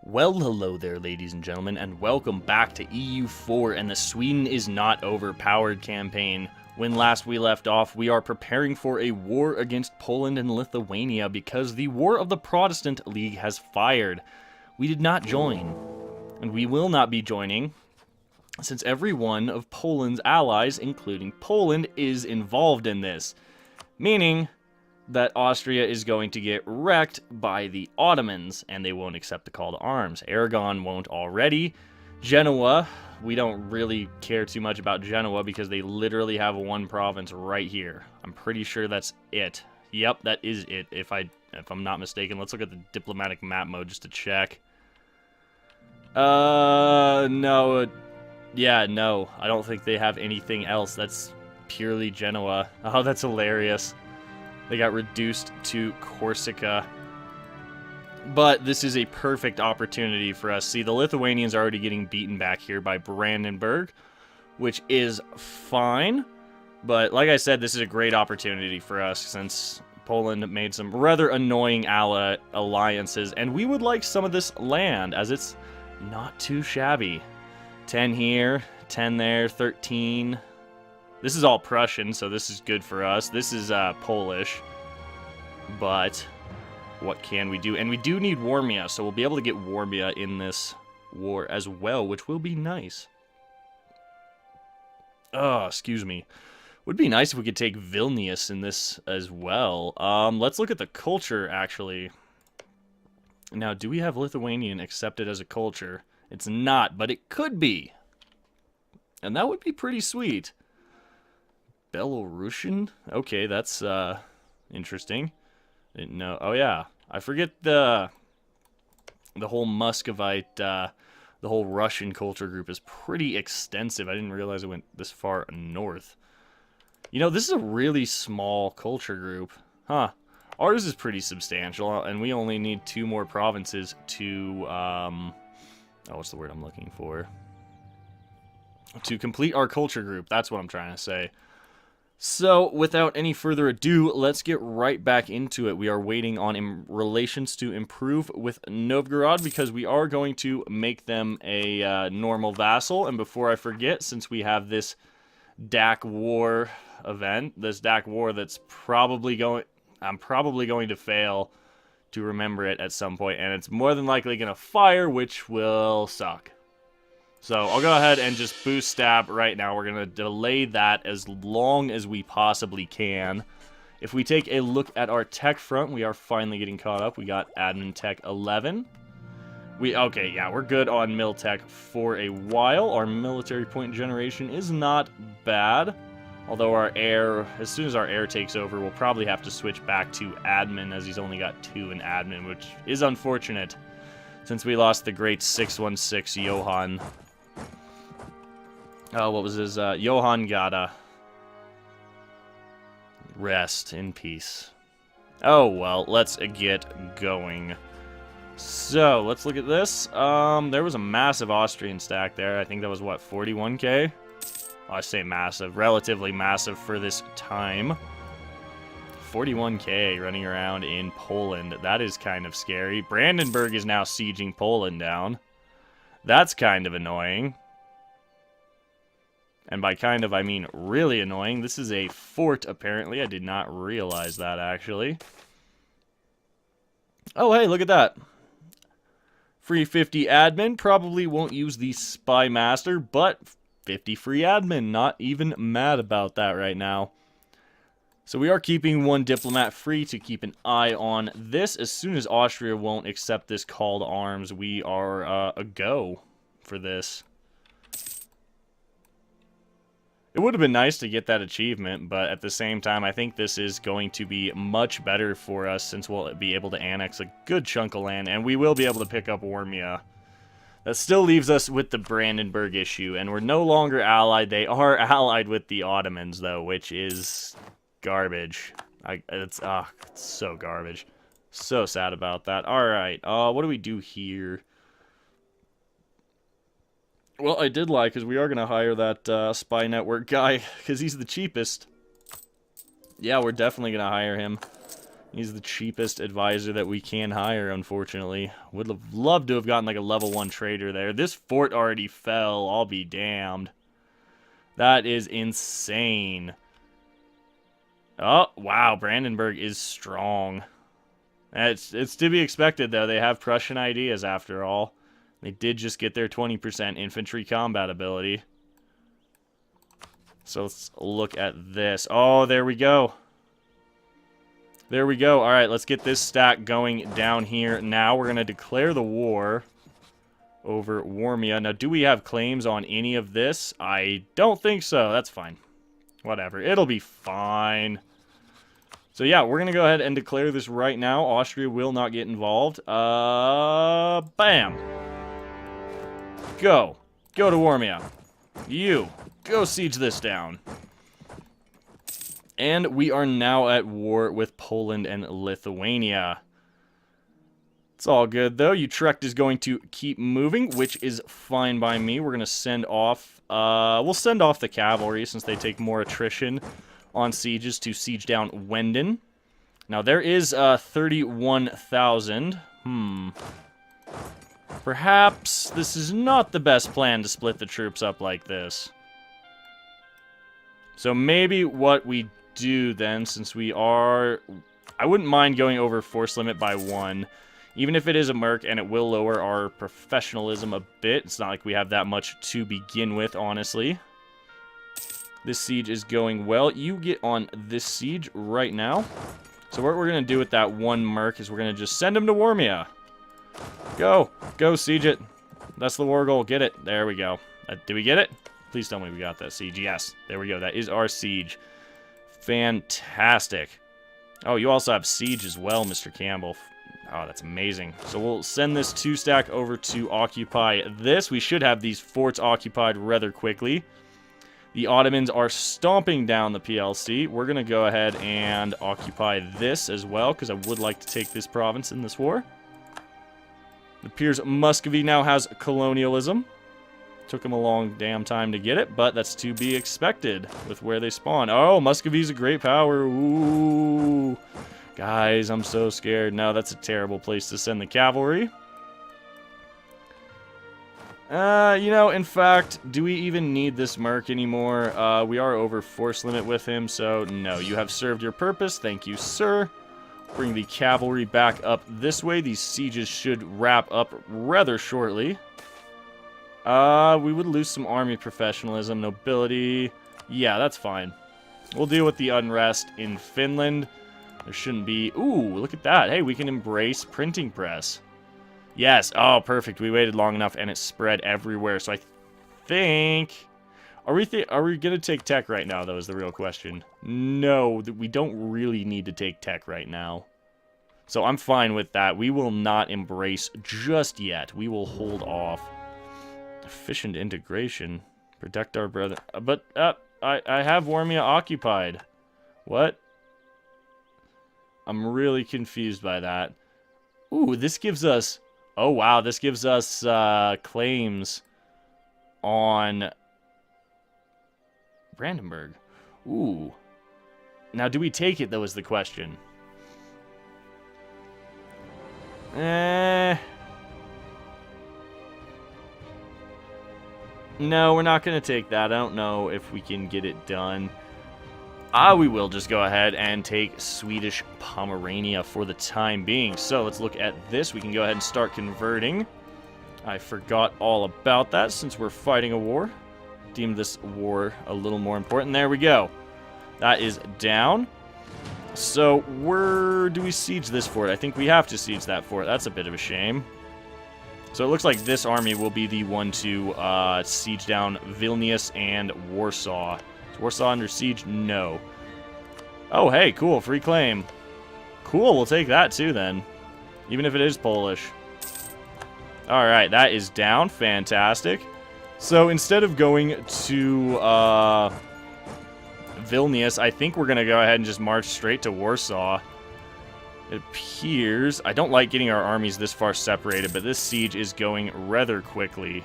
Well, hello there, ladies and gentlemen, and welcome back to EU4 and the Sweden is Not Overpowered campaign. When last we left off, we are preparing for a war against Poland and Lithuania because the War of the Protestant League has fired. We did not join, and we will not be joining, since every one of Poland's allies, including Poland, is involved in this. Meaning that Austria is going to get wrecked by the Ottomans, and they won't accept the call to arms. Aragon won't already. Genoa, we don't really care too much about Genoa because they literally have one province right here. I'm pretty sure that's it. Yep, that is it, if I'm not mistaken. Let's look at the diplomatic map mode just to check. No. Yeah, no. I don't think they have anything else. That's purely Genoa. Oh, that's hilarious. They got reduced to Corsica. But this is a perfect opportunity for us. See, the Lithuanians are already getting beaten back here by Brandenburg, which is fine. But like I said, this is a great opportunity for us since Poland made some rather annoying alliances. And we would like some of this land, as it's not too shabby. 10 here, 10 there, 13... This is all Prussian, so this is good for us. This is Polish. But what can we do? And we do need Warmia, so we'll be able to get Warmia in this war as well, which will be nice. Oh, excuse me. Would be nice if we could take Vilnius in this as well. Let's look at the culture, actually. Now, do we have Lithuanian accepted as a culture? It's not, but it could be. And that would be pretty sweet. Belarusian? Okay, that's interesting. Didn't know. Oh yeah, I forget the whole Muscovite, the whole Russian culture group is pretty extensive. I didn't realize it went this far north. You know, this is a really small culture group, huh? Ours is pretty substantial, and we only need 2 more provinces to oh, what's the word I'm looking for? To complete our culture group. That's what I'm trying to say. So, without any further ado, let's get right back into it. We are waiting on relations to improve with Novgorod because we are going to make them a normal vassal. And before I forget, since we have this DAC war event, this DAC war that's probably going... I'm probably going to fail to remember it at some point, and it's more than likely going to fire, which will suck. So I'll go ahead and just boost stab right now. We're going to delay that as long as we possibly can. If we take a look at our tech front, we are finally getting caught up. We got admin tech 11. Okay, yeah, we're good on mil tech for a while. Our military point generation is not bad. Although our air, as soon as our air takes over, we'll probably have to switch back to admin as he's only got 2 in admin, which is unfortunate since we lost the great 616 Johann. Oh, what was his? Johann Gada. Rest in peace. Oh, well, let's get going. So, let's look at this. There was a massive Austrian stack there. I think that was, what, 41k? Oh, I say massive. Relatively massive for this time. 41k running around in Poland. That is kind of scary. Brandenburg is now sieging Poland down. That's kind of annoying. And by kind of, I mean really annoying. This is a fort, apparently. I did not realize that, actually. Oh, hey, look at that. Free 50 admin. Probably won't use the Spy Master, but 50 free admin. Not even mad about that right now. So we are keeping 1 diplomat free to keep an eye on this. As soon as Austria won't accept this call to arms, we are a go for this. It would have been nice to get that achievement, but at the same time, I think this is going to be much better for us since we'll be able to annex a good chunk of land, and we will be able to pick up Warmia. That still leaves us with the Brandenburg issue, and we're no longer allied. They are allied with the Ottomans, though, which is garbage. It's so garbage. So sad about that. Alright, what do we do here? Well, I did lie, because we are going to hire that spy network guy, because he's the cheapest. Yeah, we're definitely going to hire him. He's the cheapest advisor that we can hire, unfortunately. Would have loved to have gotten like a level 1 trader there. This fort already fell. I'll be damned. That is insane. Oh, wow. Brandenburg is strong. It's to be expected, though. They have Prussian ideas, after all. They did just get their 20% infantry combat ability. So let's look at this. Oh, there we go. There we go. All right, let's get this stack going down here. Now we're going to declare the war over Warmia. Now, do we have claims on any of this? I don't think so. That's fine. Whatever. It'll be fine. So, yeah, we're going to go ahead and declare this right now. Austria will not get involved. Bam. Go. Go to Warmia. You. Go siege this down. And we are now at war with Poland and Lithuania. It's all good, though. Utrecht is going to keep moving, which is fine by me. We're going to send off... we'll send off the cavalry, since they take more attrition on sieges, to siege down Wenden. Now, there is 31,000. Perhaps this is not the best plan to split the troops up like this. So maybe what we do then, since we are... I wouldn't mind going over force limit by 1. Even if it is a merc, and it will lower our professionalism a bit. It's not like we have that much to begin with, honestly. This siege is going well. You get on this siege right now. So what we're going to do with that 1 merc is we're going to just send him to Warmia. Go. Go siege it. That's the war goal. Get it. There we go. Did we get it? Please tell me we got that siege. Yes. There we go. That is our siege. Fantastic. Oh, you also have siege as well, Mr. Campbell. Oh, that's amazing. So we'll send this 2-stack over to occupy this. We should have these forts occupied rather quickly. The Ottomans are stomping down the PLC. We're going to go ahead and occupy this as well, because I would like to take this province in this war. It appears Muscovy now has colonialism. Took them a long damn time to get it, but that's to be expected with where they spawn. Oh, Muscovy's a great power. Ooh. Guys, I'm so scared. No, that's a terrible place to send the cavalry. You know, in fact, do we even need this merc anymore? We are over force limit with him, so no. You have served your purpose. Thank you, sir. Bring the cavalry back up this way. These sieges should wrap up rather shortly. We would lose some army professionalism, nobility. Yeah, that's fine. We'll deal with the unrest in Finland. There shouldn't be... Ooh, look at that. Hey, we can embrace printing press. Yes. Oh, perfect. We waited long enough, and it spread everywhere. So I think... Are we going to take tech right now, though, is the real question. No, we don't really need to take tech right now. So I'm fine with that. We will not embrace just yet. We will hold off. Efficient integration. Protect our brother. But, I have Warmia occupied. What? I'm really confused by that. Ooh, this gives us... Oh, wow, this gives us claims on Brandenburg. Ooh. Now, do we take it, though, is the question. No, we're not going to take that. I don't know if we can get it done. We will just go ahead and take Swedish Pomerania for the time being. So let's look at this. We can go ahead and start converting. I forgot all about that since we're fighting a war. Deemed this war a little more important. There we go. That is down. So where do we siege this fort? I think we have to siege that fort. That's a bit of a shame. So it looks like this army will be the one to siege down Vilnius and Warsaw. Is Warsaw under siege? No. Oh, hey, cool. Free claim. Cool, we'll take that too then. Even if it is Polish. Alright, that is down. Fantastic. So instead of going to Vilnius, I think we're going to go ahead and just march straight to Warsaw. It appears... I don't like getting our armies this far separated, but this siege is going rather quickly.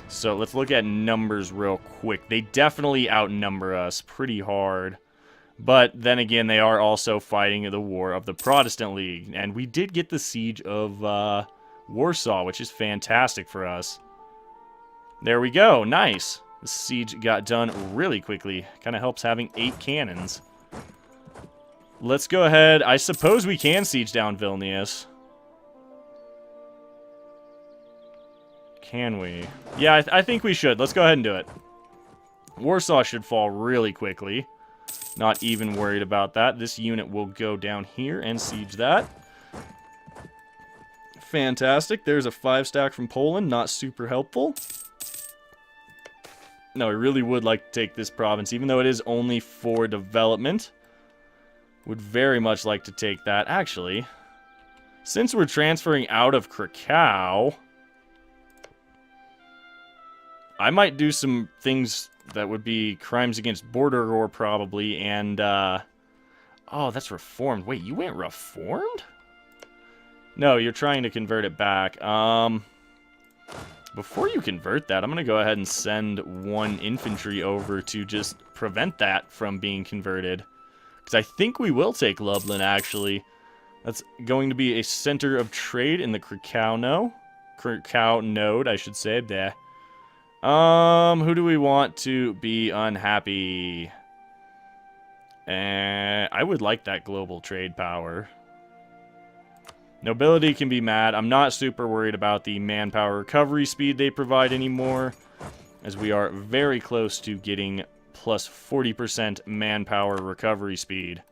So let's look at numbers real quick. They definitely outnumber us pretty hard. But then again, they are also fighting the war of the Protestant League. And we did get the siege of Warsaw, which is fantastic for us. There we go. Nice. The siege got done really quickly. Kind of helps having 8 cannons. Let's go ahead. I suppose we can siege down Vilnius. Can we? Yeah, I think we should. Let's go ahead and do it. Warsaw should fall really quickly. Not even worried about that. This unit will go down here and siege that. Fantastic. There's a 5-stack from Poland. Not super helpful. No, I really would like to take this province, even though it is only for development. Would very much like to take that. Actually, since we're transferring out of Krakow, I might do some things that would be crimes against border war, probably, and, oh, that's reformed. Wait, you went reformed? No, you're trying to convert it back. Before you convert that, I'm going to go ahead and send 1 infantry over to just prevent that from being converted. Because I think we will take Lublin, actually. That's going to be a center of trade in the Krakow node, I should say. Bleh. Who do we want to be unhappy? I would like that global trade power. Nobility can be mad. I'm not super worried about the manpower recovery speed they provide anymore, as we are very close to getting plus 40% manpower recovery speed.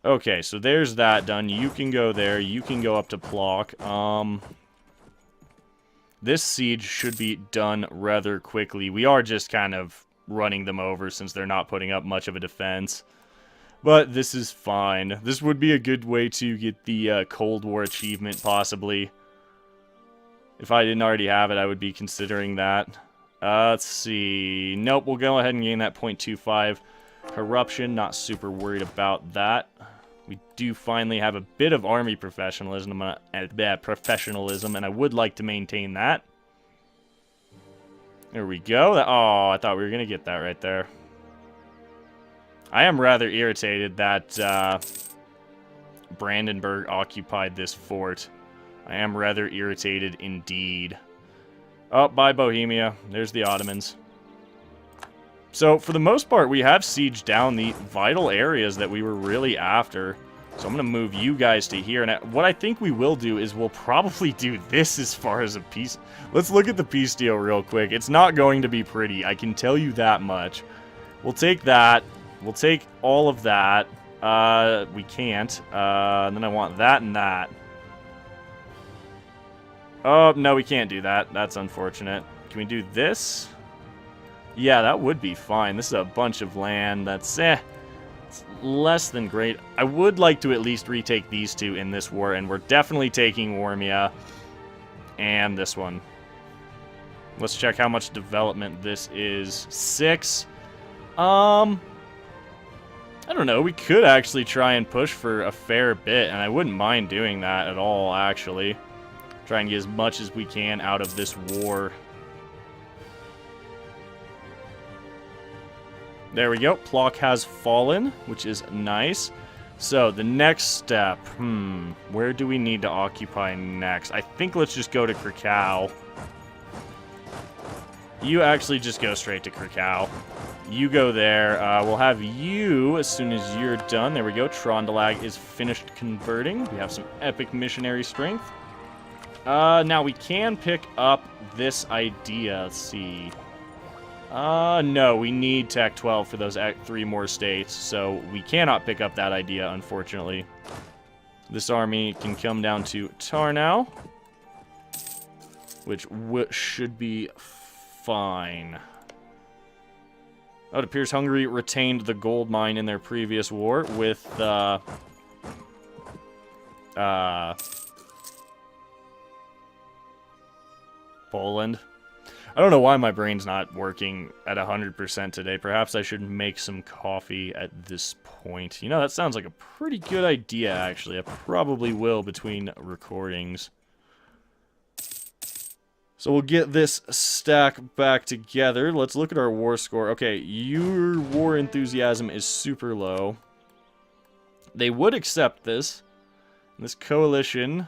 Okay, so there's that done. You can go there. You can go up to Plock. This siege should be done rather quickly. We are just kind of running them over since they're not putting up much of a defense. But this is fine. This would be a good way to get the Cold War achievement, possibly. If I didn't already have it, I would be considering that. Let's see. Nope, we'll go ahead and gain that 0.25 corruption. Not super worried about that. We do finally have a bit of army professionalism, and I would like to maintain that. There we go. Oh, I thought we were going to get that right there. I am rather irritated that Brandenburg occupied this fort. I am rather irritated indeed. Oh, bye Bohemia. There's the Ottomans. So, for the most part, we have sieged down the vital areas that we were really after. So I'm going to move you guys to here. And what I think we will do is we'll probably do this as far as a peace. Let's look at the peace deal real quick. It's not going to be pretty. I can tell you that much. We'll take that. We'll take all of that. We can't. And then I want that and that. Oh, no, we can't do that. That's unfortunate. Can we do this? Yeah, that would be fine. This is a bunch of land that's, it's less than great. I would like to at least retake these two in this war, and we're definitely taking Warmia and this one. Let's check how much development this is. 6. I don't know. We could actually try and push for a fair bit, and I wouldn't mind doing that at all, actually. Try and get as much as we can out of this war. There we go. Plock has fallen, which is nice. So, the next step. Where do we need to occupy next? I think let's just go to Krakow. You actually just go straight to Krakow. You go there. We'll have you as soon as you're done. There we go. Trondelag is finished converting. We have some epic missionary strength. Now we can pick up this idea. Let's see. No, we need Tech 12 for those 3 more states, so we cannot pick up that idea, unfortunately. This army can come down to Tarnow, which should be fine. Oh, it appears Hungary retained the gold mine in their previous war with, Poland. I don't know why my brain's not working at 100% today. Perhaps I should make some coffee at this point. You know, that sounds like a pretty good idea, actually. I probably will between recordings. So we'll get this stack back together. Let's look at our war score. Okay, your war enthusiasm is super low. They would accept this. This coalition.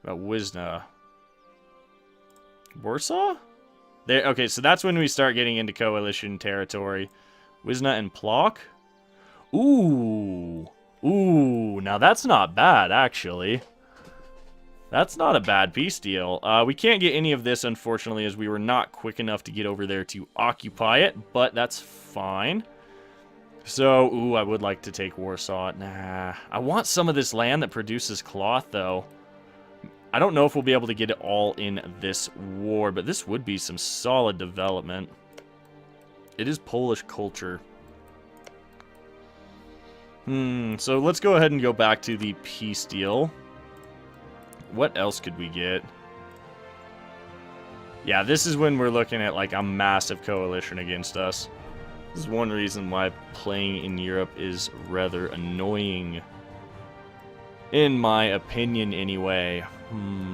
About Wisna. Warsaw? There. Okay, so that's when we start getting into coalition territory. Wisna and Plock? Ooh. Ooh, now that's not bad, actually. That's not a bad peace deal. We can't get any of this, unfortunately, as we were not quick enough to get over there to occupy it, but that's fine. So, ooh, I would like to take Warsaw. Nah, I want some of this land that produces cloth, though. I don't know if we'll be able to get it all in this war, but this would be some solid development. It is Polish culture. So let's go ahead and go back to the peace deal. What else could we get? Yeah, this is when we're looking at like a massive coalition against us. This is one reason why playing in Europe is rather annoying. In my opinion, anyway.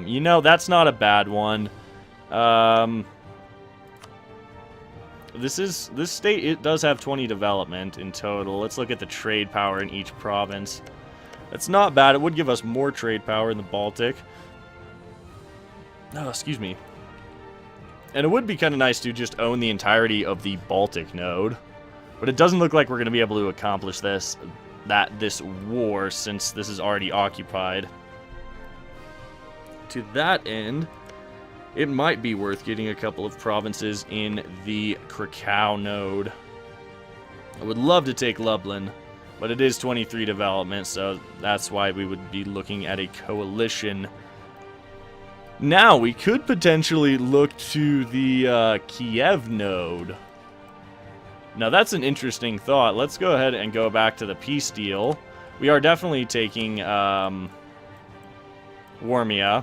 You know, that's not a bad one. This state, it does have 20 development in total. Let's look at the trade power in each province. That's not bad. It would give us more trade power in the Baltic. Oh, excuse me. And it would be kind of nice to just own the entirety of the Baltic node. But it doesn't look like we're going to be able to accomplish this war, since this is already occupied. To that end, it might be worth getting a couple of provinces in the Krakow node. I would love to take Lublin, but it is 23 development, so that's why we would be looking at a coalition. Now, we could potentially look to the Kiev node. Now, that's an interesting thought. Let's go ahead and go back to the peace deal. We are definitely taking Warmia,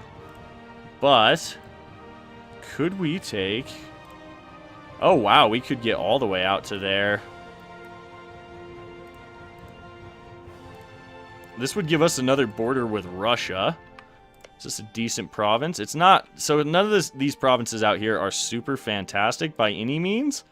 but could we take... Oh, wow, we could get all the way out to there. This would give us another border with Russia. Is this a decent province? It's not. So none of these provinces out here are super fantastic by any means.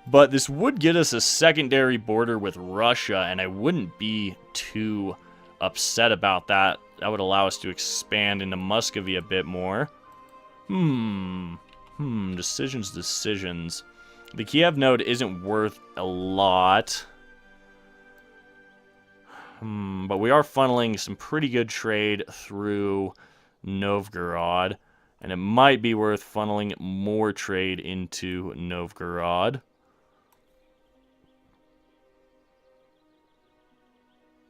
But this would get us a secondary border with Russia, and I wouldn't be too upset about that. That would allow us to expand into Muscovy a bit more. Decisions. The Kiev node isn't worth a lot. But we are funneling some pretty good trade through Novgorod. And it might be worth funneling more trade into Novgorod.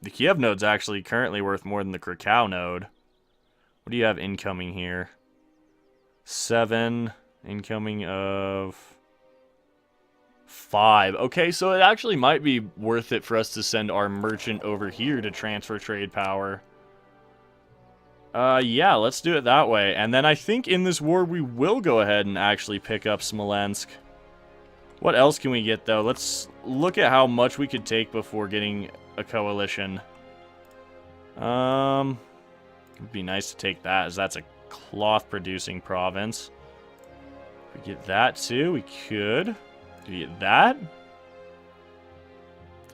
The Kiev node's actually currently worth more than the Krakow node. What do you have incoming here? 7. Incoming of 5. Okay, so it actually might be worth it for us to send our merchant over here to transfer trade power. Yeah, let's do it that way. And then I think in this war we will go ahead and actually pick up Smolensk. What else can we get, though? Let's look at how much we could take before getting a coalition. It'd be nice to take that, as that's a cloth-producing province. If we get that, too, we could. Do we get that?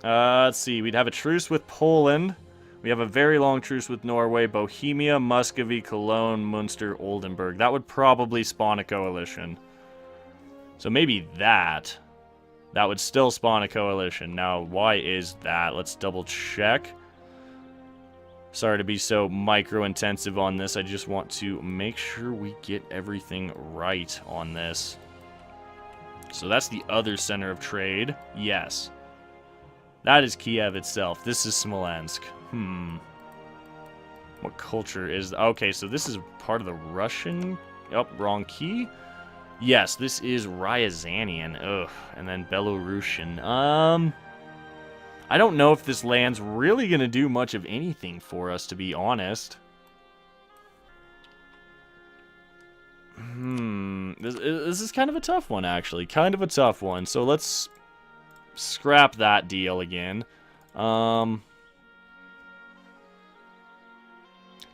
Let's see. We'd have a truce with Poland. We have a very long truce with Norway, Bohemia, Muscovy, Cologne, Munster, Oldenburg. That would probably spawn a coalition. So maybe that. That would still spawn a coalition. Now, why is that? Let's double check. Sorry to be so micro-intensive on this. I just want to make sure we get everything right on this. So that's the other center of trade. Yes. That is Kiev itself. This is Smolensk. What culture is... Okay, so this is part of the Russian... Oh, wrong key. Yes, this is Ryazanian. Ugh. And then Belarusian. I don't know if this land's really going to do much of anything for us, to be honest. This is kind of a tough one, actually. Kind of a tough one. So let's scrap that deal again.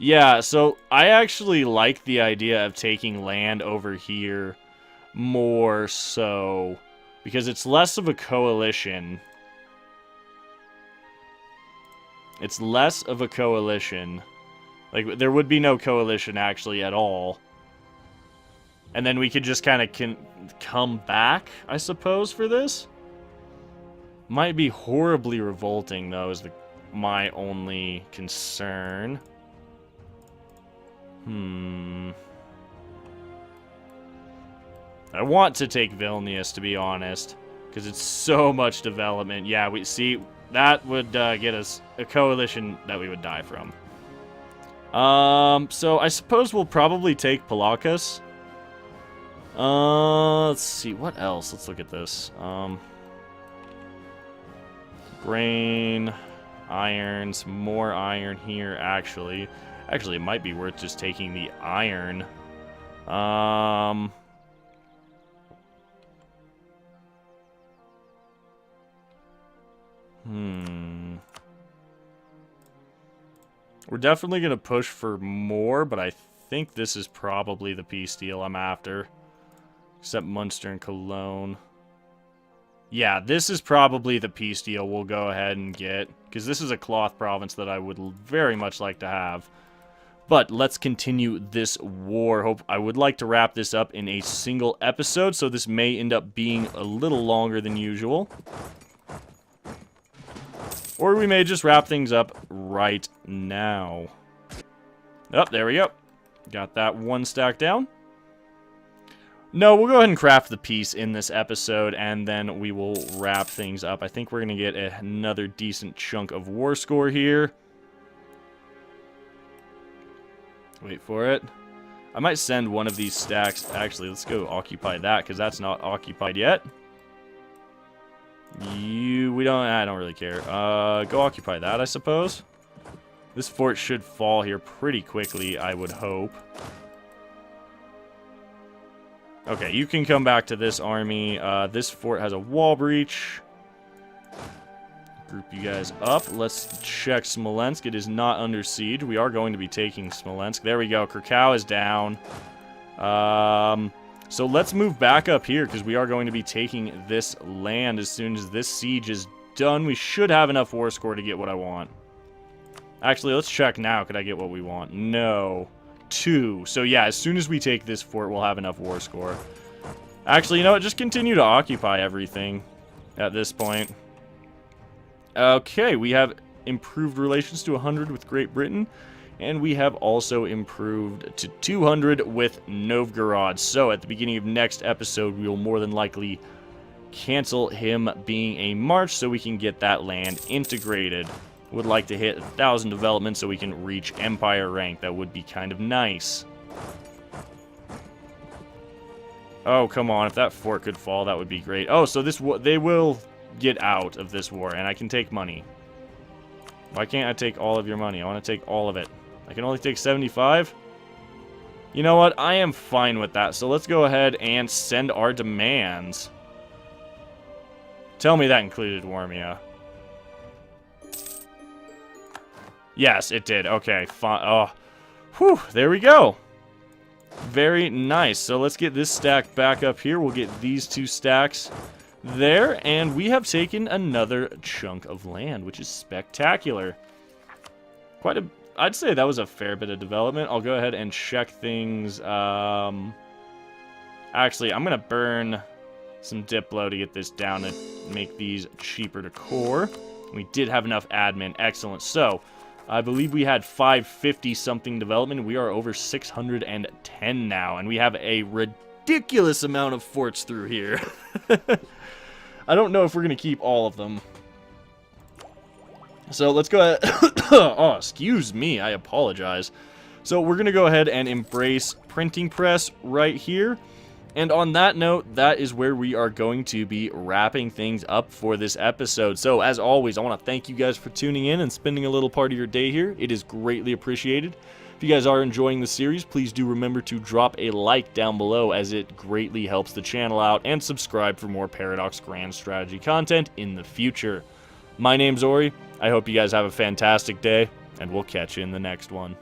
Yeah, so I actually like the idea of taking land over here more so because it's less of a coalition. It's less of a coalition. Like, there would be no coalition actually at all. And then we could just kind of come back, I suppose, for this. Might be horribly revolting, though, is my only concern. I want to take Vilnius, to be honest, because it's so much development. Yeah, we see that would get us a coalition that we would die from. So I suppose we'll probably take Palakas. Let's see, what else? Let's look at this. Grain, irons, more iron here, actually. Actually, it might be worth just taking the iron. We're definitely going to push for more, but I think this is probably the peace deal I'm after. Except Munster and Cologne. Yeah, this is probably the peace deal we'll go ahead and get. Because this is a cloth province that I would very much like to have. But let's continue this war. I would like to wrap this up in a single episode, so this may end up being a little longer than usual. Or we may just wrap things up right now. Oh, there we go. Got that one stack down. No, we'll go ahead and craft the piece in this episode, and then we will wrap things up. I think we're going to get another decent chunk of war score here. Wait for it. I might send one of these stacks. Actually, let's go occupy that, because that's not occupied yet. I don't really care. Go occupy that, I suppose. This fort should fall here pretty quickly, I would hope. Okay, you can come back to this army. This fort has a wall breach. Group you guys up. Let's check Smolensk. It is not under siege. We are going to be taking Smolensk. There we go. Krakow is down. So let's move back up here, because we are going to be taking this land as soon as this siege is done. We should have enough war score to get what I want. Actually, let's check now. Could I get what we want? No. 2. So yeah, as soon as we take this fort, we'll have enough war score. Actually, you know what? Just continue to occupy everything at this point. Okay, we have improved relations to 100 with Great Britain. And we have also improved to 200 with Novgorod. So at the beginning of next episode, we will more than likely cancel him being a march so we can get that land integrated. Would like to hit 1,000 development so we can reach Empire rank. That would be kind of nice. Oh, come on. If that fort could fall, that would be great. Oh, so they will get out of this war, and I can take money. Why can't I take all of your money? I want to take all of it. I can only take 75? You know what? I am fine with that. So let's go ahead and send our demands. Tell me that included Warmia. Yes, it did. Okay, fine. Oh, whew, there we go. Very nice. So let's get this stack back up here. We'll get these 2 stacks there, and we have taken another chunk of land, which is spectacular. I'd say that was a fair bit of development. I'll go ahead and check things. Actually, I'm going to burn some Diplo to get this down to make these cheaper to core. We did have enough admin. Excellent. So, I believe we had 550-something development. We are over 610 now, and we have a ridiculous amount of forts through here. I don't know if we're going to keep all of them. So let's go ahead. Oh, excuse me. I apologize. So we're going to go ahead and embrace printing press right here. And on that note, that is where we are going to be wrapping things up for this episode. So as always, I want to thank you guys for tuning in and spending a little part of your day here. It is greatly appreciated. If you guys are enjoying the series, please do remember to drop a like down below, as it greatly helps the channel out, and subscribe for more Paradox Grand Strategy content in the future. My name's Ori. I hope you guys have a fantastic day, and we'll catch you in the next one.